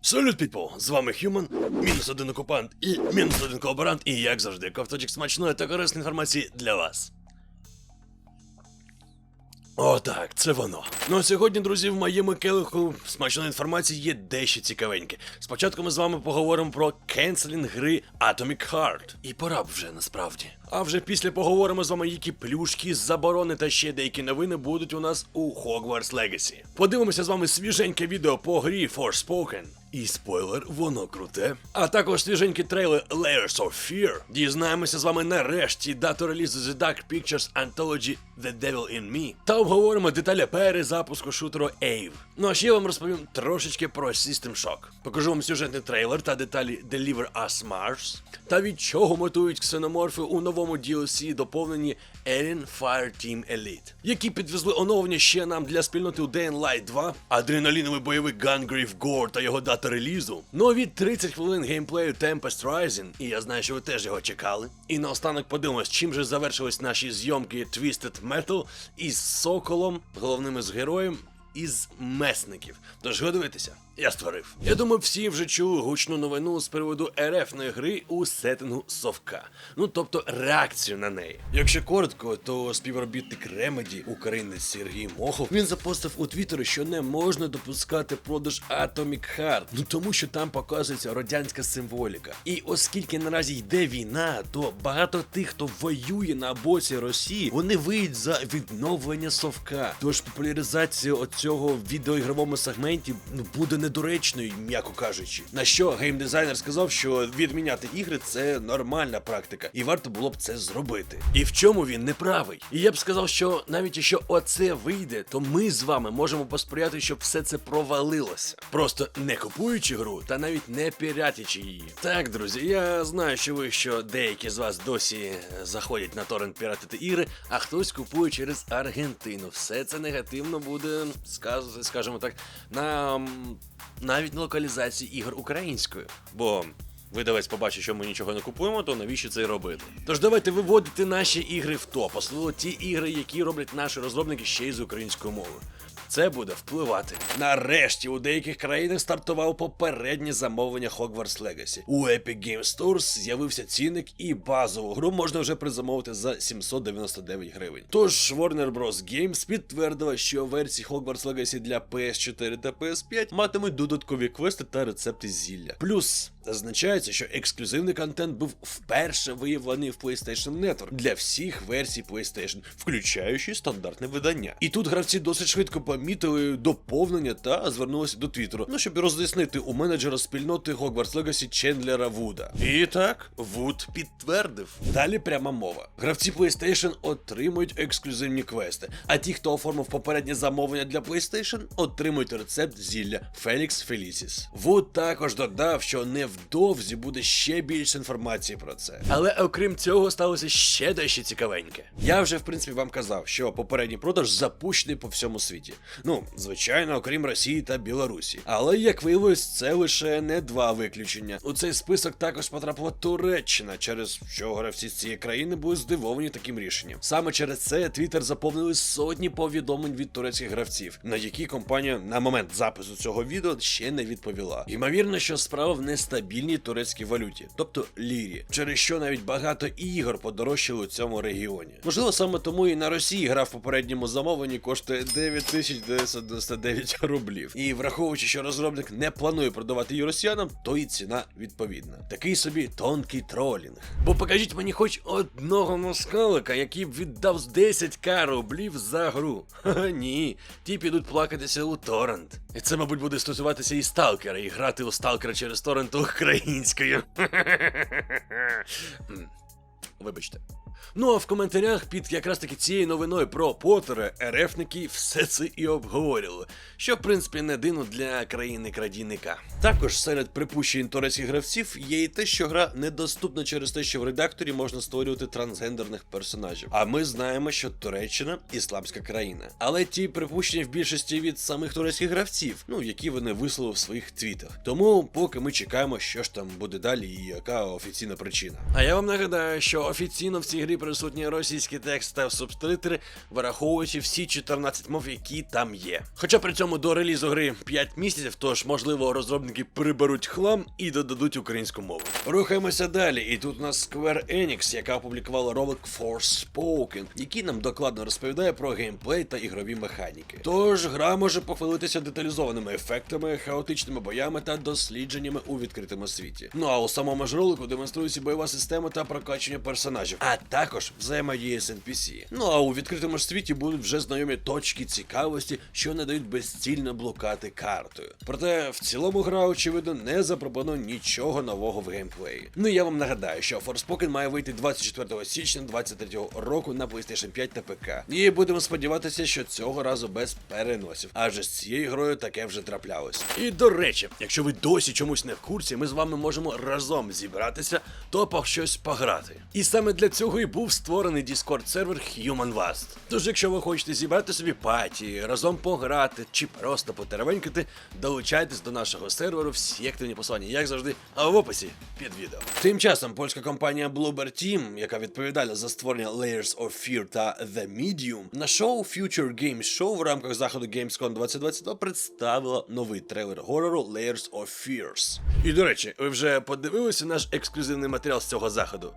Салют, people! З вами Human, мінус один окупант і мінус один колаборант, і як завжди, ковточок смачної та корисної інформації для вас. О, так, це воно. Ну а сьогодні, друзі, в моєму келиху смачної інформації є дещо цікавеньке. Спочатку ми з вами поговоримо про кенселінг гри Atomic Heart. І пора б вже насправді. А вже після поговоримо з вами, які плюшки, заборони та ще деякі новини будуть у нас у Hogwarts Legacy. Подивимося з вами свіженьке відео по грі Forspoken. І спойлер, воно круте. А також свіженький трейлер Layers of Fear. Дізнаємося з вами нарешті дату релізу The Dark Pictures Anthology The Devil in Me. Та обговоримо деталі перезапуску шутеру Ave. Ну а ще я вам розповім трошечки про System Shock. Покажу вам сюжетний трейлер та деталі Deliver Us Mars. Та від чого мотують ксеноморфи у новому DLC доповненні Alien Fireteam Elite, які підвезли оновлення ще нам для спільноти у Dying Light 2, адреналіновий бойовик Gungrave Gore та його дата релізу, нові 30 хвилин геймплею Tempest Rising, і я знаю, що ви теж його чекали. І наостанок подивимось, чим же завершились наші зйомки Twisted Metal із Соколом, головним із героєм, із месників. Тож дивитися, я створив. Я думаю, всі вже чули гучну новину з приводу РФ-ної гри у сеттингу Совка. Ну, тобто реакцію на неї. Якщо коротко, то співробітник Remedy, українець Сергій Мохов, він запостив у Твіттері, що не можна допускати продаж Atomic Heart, ну тому що там показується радянська символіка. І оскільки наразі йде війна, то багато тих, хто воює на боці Росії, вони виють за відновлення Совка. Тож популяризація оцього в відеоігровому сегменті буде недоречною, м'яко кажучи. На що геймдизайнер сказав, що відміняти ігри – це нормальна практика, і варто було б це зробити. І в чому він не правий. І я б сказав, що навіть якщо оце вийде, то ми з вами можемо посприяти, щоб все це провалилося. Просто не купуючи гру, та навіть не піратячи її. Так, друзі, я знаю, що деякі з вас досі заходять на торрент піратити ігри, а хтось купує через Аргентину. Все це негативно буде, скажімо так, навіть на локалізації ігор українською. Бо видавець побачить, що ми нічого не купуємо, то навіщо це й робити? Тож давайте виводити наші ігри в топ, особливо ті ігри, які роблять наші розробники ще й з українською мовою. Це буде впливати. Нарешті у деяких країнах стартувало попереднє замовлення Hogwarts Legacy. У Epic Games Store з'явився цінник, і базову гру можна вже призамовити за 799 гривень. Тож Warner Bros. Games підтвердила, що версії Hogwarts Legacy для PS4 та PS5 матимуть додаткові квести та рецепти зілля. Плюс зазначається, що ексклюзивний контент був вперше виявлений в PlayStation Network для всіх версій PlayStation, включаючи стандартне видання. І тут гравці досить швидко помітили доповнення та звернулися до Твіттеру, ну щоб роз'яснити у менеджера спільноти Hogwarts Legacy Чендлера Вуда. І так, Вуд підтвердив. Далі пряма мова. Гравці PlayStation отримують ексклюзивні квести, а ті, хто оформив попереднє замовлення для PlayStation, отримують рецепт зілля Felix Felicis. Вуд також додав, що невдовзі буде ще більше інформації про це. Але окрім цього сталося ще дещо цікавеньке. Я вже в принципі вам казав, що попередній продаж запущений по всьому світі. Ну, звичайно, окрім Росії та Білорусі. Але, як виявилось, це лише не два виключення. У цей список також потрапила Туреччина, через що гравці з цієї країни були здивовані таким рішенням. Саме через це Твіттер заповнили сотні повідомлень від турецьких гравців, на які компанія на момент запису цього відео ще не відповіла. Ймовірно, що справа в нестабільній турецькій валюті, тобто лірі, через що навіть багато ігор подорожчали у цьому регіоні. Можливо, саме тому і на Росії гра в попередньому замовленні коштує 9999 рублів. І враховуючи, що розробник не планує продавати її росіянам, то і ціна відповідна. Такий собі тонкий тролінг. Бо покажіть мені хоч одного москалика, який б віддав з 10к рублів за гру. Ха-ха, ні, ті підуть плакатися у торрент. І це, мабуть, буде стосуватися і сталкера, і грати у сталкера через торрент українською. Вибачте. Ну а в коментарях під якраз таки цією новиною про Поттера РФники все це і обговорювали, що в принципі не дивно для країни-крадійника. Також серед припущень турецьких гравців є і те, що гра недоступна через те, що в редакторі можна створювати трансгендерних персонажів. А ми знаємо, що Туреччина – ісламська країна. Але ті припущення в більшості від самих турецьких гравців, ну які вони висловили в своїх твітах. Тому поки ми чекаємо, що ж там буде далі і яка офіційна причина. А я вам нагадаю, що офіційно в цій грі присутні російський текст та субтитри, враховуючи всі 14 мов, які там є. Хоча при цьому до релізу гри 5 місяців, тож, можливо, розробники приберуть хлам і додадуть українську мову. Рухаємося далі, і тут у нас Square Enix, яка опублікувала ролик Forspoken, який нам докладно розповідає про геймплей та ігрові механіки. Тож, гра може похвалитися деталізованими ефектами, хаотичними боями та дослідженнями у відкритому світі. Ну а у самому ж ролику демонструється бойова система та прокачання персонажів, а також взаємодія з NPC. Ну а у відкритому ж світі будуть вже знайомі точки цікавості, що не дають безцільно блукати картою. Проте в цілому гра, очевидно, не запропонує нічого нового в геймплеї. Ну і я вам нагадаю, що Forspoken має вийти 24 січня 2023 року на PlayStation 5 та ПК. І будемо сподіватися, що цього разу без переносів, адже з цією грою таке вже траплялось. І до речі, якщо ви досі чомусь не в курсі, ми з вами можемо разом зібратися, то по щось пограти. І саме для цього і був створений Discord-сервер Human Vast. Тож, якщо ви хочете зібрати собі паті, разом пограти чи просто потеревенькати, долучайтесь до нашого серверу, всі активні посилання, як завжди, в описі під відео. Тим часом польська компанія Bloober Team, яка відповідальна за створення Layers of Fear та The Medium, на шоу Future Games Show в рамках заходу Gamescom 2022 представила новий трейлер горору Layers of Fears. І до речі, ви вже подивилися наш ексклюзивний матеріал з цього заходу?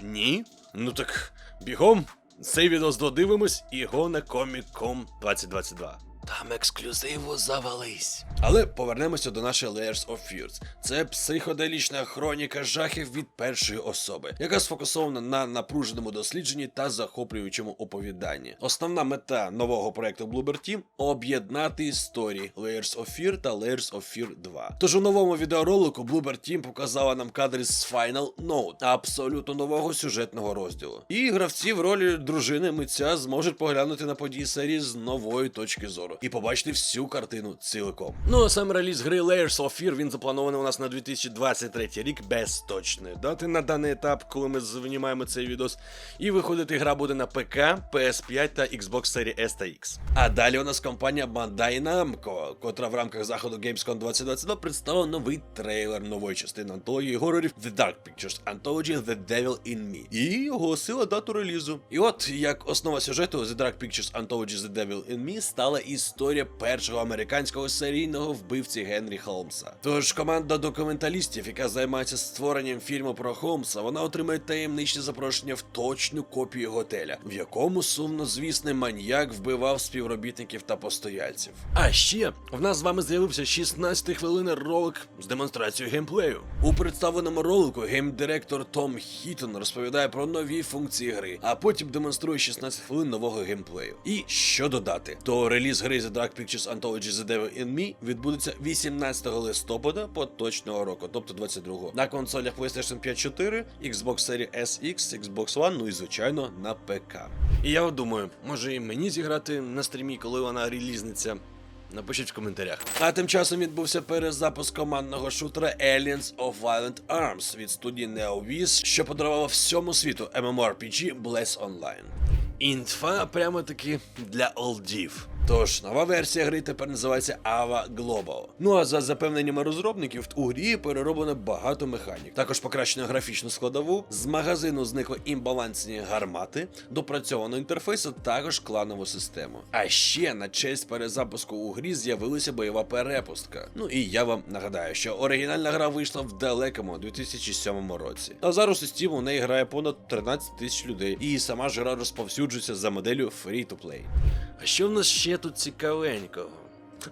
Ні? Ну так бігом, цей відос додивимось і го на Comic-Con 2022. Там ексклюзиву завались. Але повернемося до нашої Layers of Fears. Це психоделічна хроніка жахів від першої особи, яка сфокусована на напруженому дослідженні та захоплюючому оповіданні. Основна мета нового проекту Bloober Team – об'єднати історії Layers of Fear та Layers of Fear 2. Тож у новому відеоролику Bloober Team показала нам кадри з Final Note, абсолютно нового сюжетного розділу. І гравці в ролі дружини митця зможуть поглянути на події серії з нової точки зору і побачити всю картину цілком. Ну а сам реліз гри Layers of Fear, він запланований у нас на 2023 рік без точної дати на даний етап, коли ми знімаємо цей відос. І виходити гра буде на ПК, PS5 та Xbox Series S та X. А далі у нас компанія Bandai Namco, котра в рамках заходу Gamescom 2022 представила новий трейлер нової частини антології горорів The Dark Pictures Anthology The Devil in Me. І оголосила дату релізу. І от, як основа сюжету The Dark Pictures Anthology The Devil in Me стала історія першого американського серійного вбивці Генрі Холмса. Тож команда документалістів, яка займається створенням фільму про Холмса, вона отримає таємничне запрошення в точну копію готеля, в якому сумнозвісний маньяк вбивав співробітників та постояльців. А ще в нас з вами з'явився 16-хвилинний ролик з демонстрацією геймплею. У представленому ролику геймдиректор Том Хіттон розповідає про нові функції гри, а потім демонструє 16 хвилин нового геймплею. І що додати, то реліз гри The Dark Pictures Anthology The Devil in Me відбудеться 18 листопада поточного року, тобто 22-го, на консолях PlayStation 5 4, Xbox Series SX, Xbox One, ну і звичайно на ПК. І я от думаю, може і мені зіграти на стрімі, коли вона релізниця? Напишіть в коментарях. А тим часом відбувся перезапуск командного шутера Aliens of Violent Arms від студії NeoWiz, що подарувала всьому світу MMORPG Bless Online. Інфа прямо-таки для олдів. Тож, нова версія гри тепер називається Ava Global. Ну а за запевненнями розробників, у грі перероблено багато механік. Також покращено графічну складову, з магазину зникли імбалансні гармати, допрацьовано інтерфейс, а також кланову систему. А ще на честь перезапуску у грі з'явилася бойова перепустка. Ну і я вам нагадаю, що оригінальна гра вийшла в далекому 2007 році. А зараз у Steam у неї грає понад 13 тисяч людей, і сама ж гра розповсюджується за моделлю Free-to-Play. А що в нас ще тут цікавенького?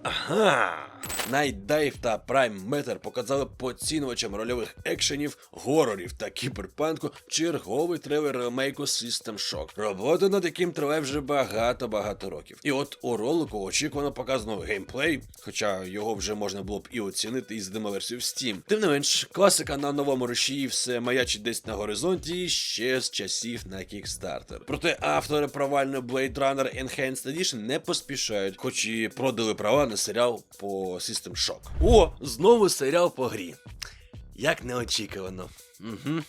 Ага! Night Dive та Prime Matter показали поцінювачам рольових екшенів, горорів та кіберпанку черговий трейлер ремейку System Shock. Робота над яким триває вже багато років. І от у ролику очікувано показано геймплей, хоча його вже можна було б і оцінити із демоверсією в Steam. Тим не менш, класика на новому рушії все маячить десь на горизонті ще з часів на Kickstarter. Проте автори провальної Blade Runner Enhanced Edition не поспішають, хоч і продали права на серіал по System Shock. О, знову серіал по грі. Як неочікувано. Угу.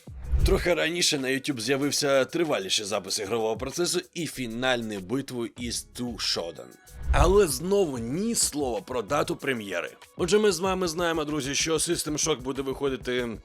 Трохи раніше на YouTube з'явився триваліший запис ігрового процесу і фінальну битву із Two Shodan. Але знову ні слова про дату прем'єри. Отже, ми з вами знаємо, друзі, що System Shock буде виходити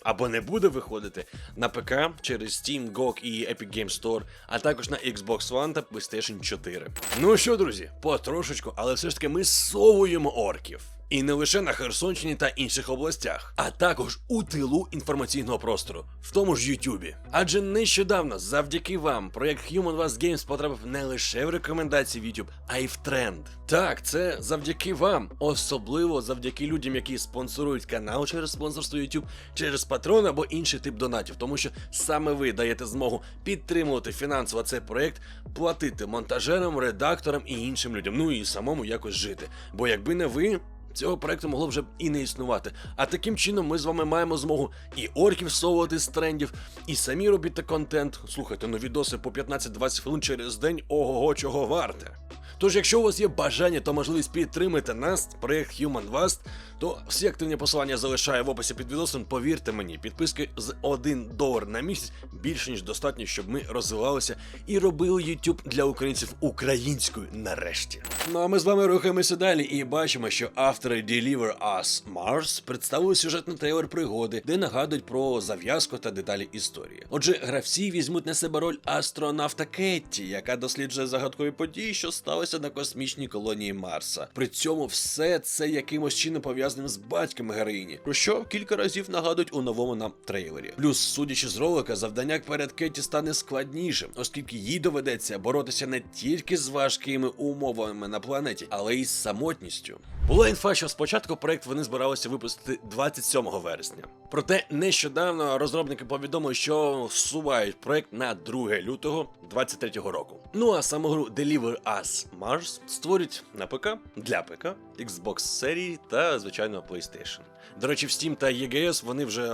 або не буде виходити на ПК через Steam, GOG і Epic Games Store, а також на Xbox One та PlayStation 4. Ну що, друзі, потрошечку, але все ж таки ми совуємо орків. І не лише на Херсонщині та інших областях, а також у тилу інформаційного простору, в тому ж Ютубі. Адже нещодавно, завдяки вам, проєкт Human Vast Games потрапив не лише в рекомендації в YouTube, а й в тренд. Так, це завдяки вам, особливо завдяки людям, які спонсорують канал через спонсорство YouTube, через Patreon або інший тип донатів, тому що саме ви даєте змогу підтримувати фінансово цей проєкт, платити монтажерам, редакторам і іншим людям, ну і самому якось жити. Бо якби не ви, цього проекту могло вже б і не існувати. А таким чином ми з вами маємо змогу і орків совувати з трендів, і самі робити контент. Слухайте, ну відоси по 15-20 хвилин через день, ого-го, чого варте. Тож, якщо у вас є бажання та можливість підтримати нас, проєкт Human Vast, то всі активні посилання залишаю в описі під відосом. Повірте мені, підписки з $1 на місяць більше ніж достатньо, щоб ми розвивалися і робили YouTube для українців українською нарешті. Ну а ми з вами рухаємося далі і бачимо, що автори Deliver Us Mars представили сюжетний трейлер пригоди, де нагадують про зав'язку та деталі історії. Отже, гравці візьмуть на себе роль астронавта Кетті, яка досліджує загадкові події, що сталися на космічній колонії Марса. При цьому все це якимось чином пов'язаним з батьком героїні, про що кілька разів нагадують у новому нам трейлері. Плюс, судячи з ролика, завдання перед Кетті стане складнішим, оскільки їй доведеться боротися не тільки з важкими умовами на планеті, але й з самотністю. Була інфа, що спочатку проект вони збиралися випустити 27 вересня. Проте нещодавно розробники повідомили, що всувають проект на 2 лютого 2023 року. Ну а саму гру Deliver Us Mars створять на ПК, для ПК, Xbox серії та, звичайно, PlayStation. До речі, в Steam та EGS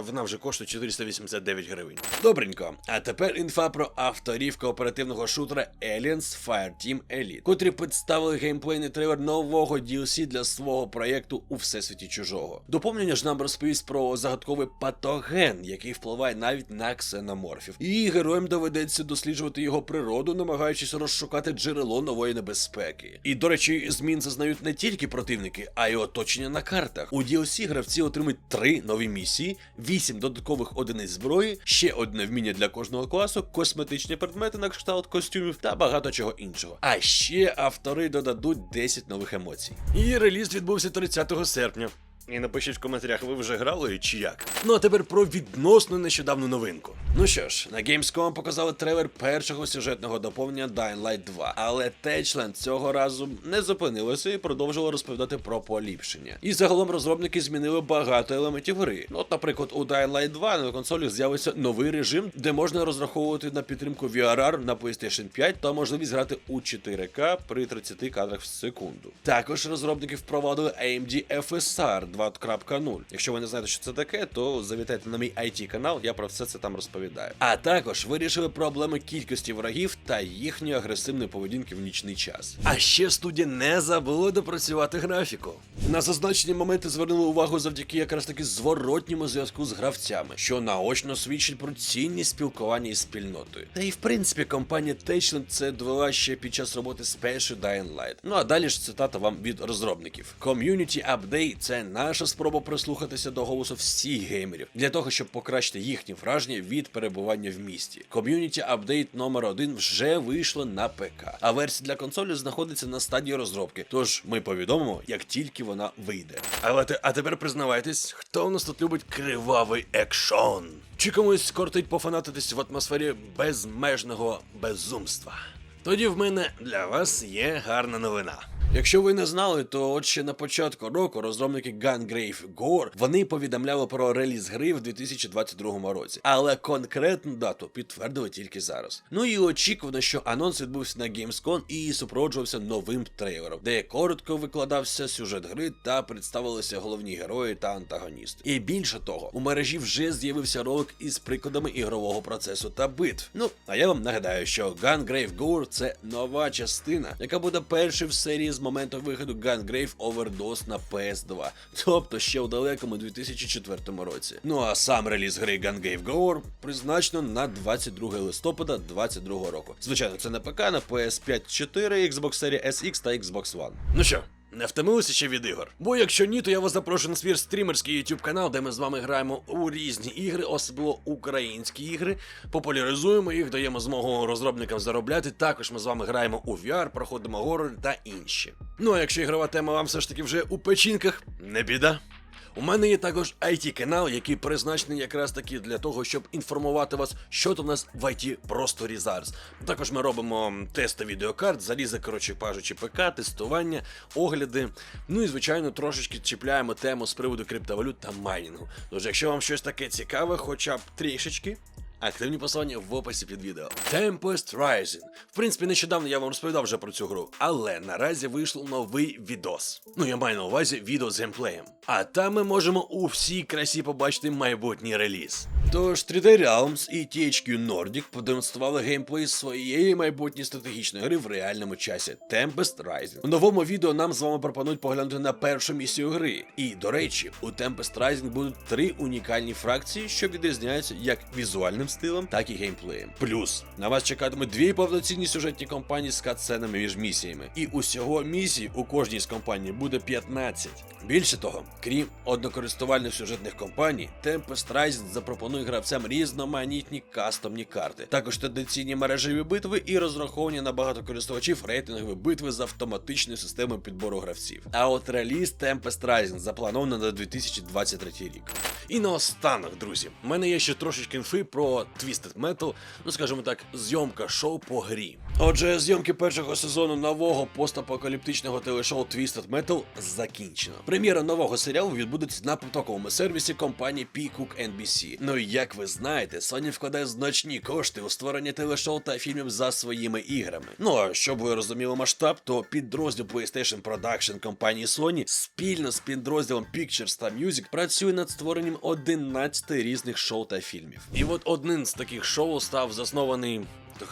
вона вже коштує 489 гривень. Добренько. А тепер інфа про авторів кооперативного шутера Aliens Fireteam Elite, котрі представили геймплейний трейлер нового DLC для свого проєкту у Всесвіті Чужого. Доповнення ж нам розповість про загадковий патоген, який впливає навіть на ксеноморфів. І героям доведеться досліджувати його природу, намагаючись розшукати джерело нової небезпеки. І, до речі, змін зазнають не тільки противники, а й оточення на картах. У DLC гравці отримують 3 нові місії, 8 додаткових одиниць зброї, ще одне вміння для кожного класу, косметичні предмети на кшталт костюмів та багато чого іншого. А ще автори додадуть 10 нових емоцій. І реліз відбувся 30 серпня. І напишіть в коментарях, ви вже грали чи як. Ну а тепер про відносно нещодавну новинку. Ну що ж, на Gamescom показали трейлер першого сюжетного доповнення Dying Light 2, але Techland цього разу не зупинилося і продовжило розповідати про поліпшення. І загалом розробники змінили багато елементів гри. От, наприклад, у Dying Light 2 на консолях з'явиться новий режим, де можна розраховувати на підтримку VRR на PlayStation 5 та можливість грати у 4К при 30 кадрах в секунду. Також розробники впровадили AMD FSR 2.0. Якщо ви не знаєте, що це таке, то завітайте на мій IT канал, я про все це там розповідаю. А також вирішили проблеми кількості ворогів та їхньої агресивної поведінки в нічний час. А ще студія не забула допрацювати графіку. На зазначені моменти звернули увагу завдяки якраз таки зворотньому зв'язку з гравцями, що наочно свідчить про цінність спілкування із спільнотою. Та і в принципі компанія Techland це довела ще під час роботи з першою Dying Light. Ну а далі ж цитата вам від розробників. Community Update – це наша спроба прислухатися до голосу всіх геймерів, для того, щоб покращити їхні враження від перебування в місті. Community Update номер 1 вже вийшло на ПК, а версія для консолі знаходиться на стадії розробки, тож ми повідомимо, як тільки вона вийде. А тепер признавайтесь, хто у нас тут любить кривавий екшон? Чи комусь кортить пофанатитись в атмосфері безмежного безумства? Тоді в мене для вас є гарна новина. Якщо ви не знали, то от ще на початку року розробники Gungrave Gore, вони повідомляли про реліз гри в 2022 році, але конкретну дату підтвердили тільки зараз. Ну і очікувано, що анонс відбувся на Gamescom і супроводжувався новим трейлером, де коротко викладався сюжет гри та представилися головні герої та антагоністи. І більше того, у мережі вже з'явився ролик із прикладами ігрового процесу та битв. Ну, а я вам нагадаю, що Gungrave Gore – це нова частина, яка буде першою в серії з моменту виходу Gungrave Overdose на PS2, тобто ще у далекому 2004 році. Ну а сам реліз гри Gungrave Gore призначено на 22 листопада 2022 року. Звичайно, це на ПК, на PS5 4, Xbox Series SX та Xbox One. Ну що, Не втомилися ще від ігор? Бо якщо ні, то я вас запрошую на свій стрімерський YouTube канал, де ми з вами граємо у різні ігри, особливо українські ігри, популяризуємо їх, даємо змогу розробникам заробляти. Також ми з вами граємо у VR, проходимо горори та інші. Ну а якщо ігрова тема вам все ж таки вже у печінках, не біда. У мене є також IT-канал, який призначений якраз таки для того, щоб інформувати вас, що то в нас в IT-просторі зараз. Також ми робимо тести відеокарт, заліза, коротше кажучи, ПК, тестування, огляди. Ну і, звичайно, трошечки чіпляємо тему з приводу криптовалют та майнінгу. Тож, якщо вам щось таке цікаве, хоча б трішечки, активні посилання в описі під відео. Tempest Rising. В принципі, нещодавно я вам розповідав вже про цю гру, але наразі вийшов новий відос. Ну, я маю на увазі відео з геймплеєм. А там ми можемо у всій красі побачити майбутній реліз. Тож 3D Realms і THQ Nordic продемонстрували геймплей своєї майбутньої стратегічної гри в реальному часі Tempest Rising. У новому відео нам з вами пропонують поглянути на першу місію гри. І, до речі, у Tempest Rising будуть 3 унікальні фракції, що відрізняються як візуальним стилем, так і геймплеєм. Плюс на вас чекатимуть 2 повноцінні сюжетні кампанії з катсценами між місіями. І усього місій у кожній з компаній буде 15. Більше того, крім однокористувальних сюжетних кампаній, Tempest Rising запропонує гравцям різноманітні кастомні карти. Також традиційні мережеві битви і розраховані на багато користувачів рейтингові битви з автоматичною системою підбору гравців. А от реліз Tempest Rising заплановано на 2023 рік. І наостанок, друзі, в мене є ще трошечки інфи про Twisted Metal, ну скажімо так, зйомка шоу по грі. Отже, зйомки першого сезону нового постапокаліптичного телешоу Twisted Metal закінчено. Прем'єра нового серіалу відбудеться на потоковому сервісі компанії Peacock NBC. Ну і як ви знаєте, Sony вкладає значні кошти у створення телешоу та фільмів за своїми іграми. Ну а щоб ви розуміли масштаб, то підрозділ PlayStation Production компанії Sony спільно з підрозділом Pictures та Music працює над створенням 11 різних шоу та фільмів. І от один з таких шоу став заснований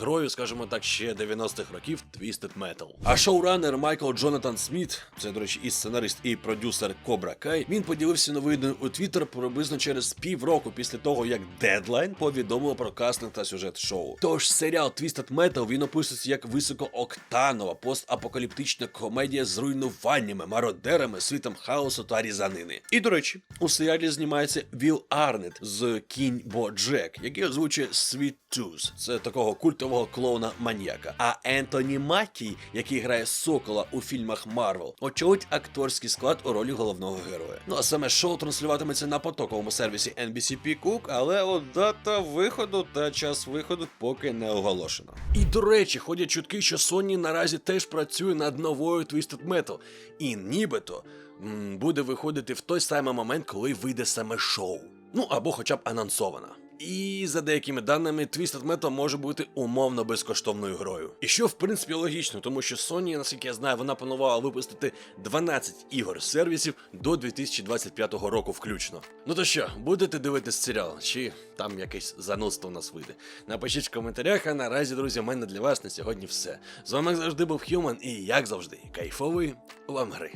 грою, скажімо так, ще 90-х років Twisted Metal. А шоуранер Майкл Джонатан Сміт, це, до речі, і сценарист, і продюсер Cobra Kai, він поділився новиною у Twitter приблизно через півроку після того, як Deadline повідомило про кастинг та сюжет шоу. Тож серіал Twisted Metal, він описується як високооктанова постапокаліптична комедія з руйнуваннями, мародерами, світом хаосу та різанини. І, до речі, у серіалі знімається Вілл Арнет з Кінь Боджек, який озвучує Sweet Tooth. Це такого культового клоуна-маньяка. А Ентоні Маккій, який грає Сокола у фільмах Марвел, очолить акторський склад у ролі головного героя. Ну а саме шоу транслюватиметься на потоковому сервісі NBC Peacock, але от дата виходу та час виходу поки не оголошено. І до речі, ходять чутки, що Sony наразі теж працює над новою Twisted Metal. І нібито буде виходити в той самий момент, коли вийде саме шоу. Ну або хоча б анонсована. І за деякими даними, Twisted Metal може бути умовно безкоштовною грою. І що в принципі логічно, тому що Sony, наскільки я знаю, вона планувала випустити 12 ігор з сервісів до 2025 року включно. Ну то що, будете дивитись серіал, чи там якесь занудство у нас вийде? Напишіть в коментарях, а наразі, друзі, в мене для вас на сьогодні все. З вами як завжди був Human і, як завжди, кайфової вам гри.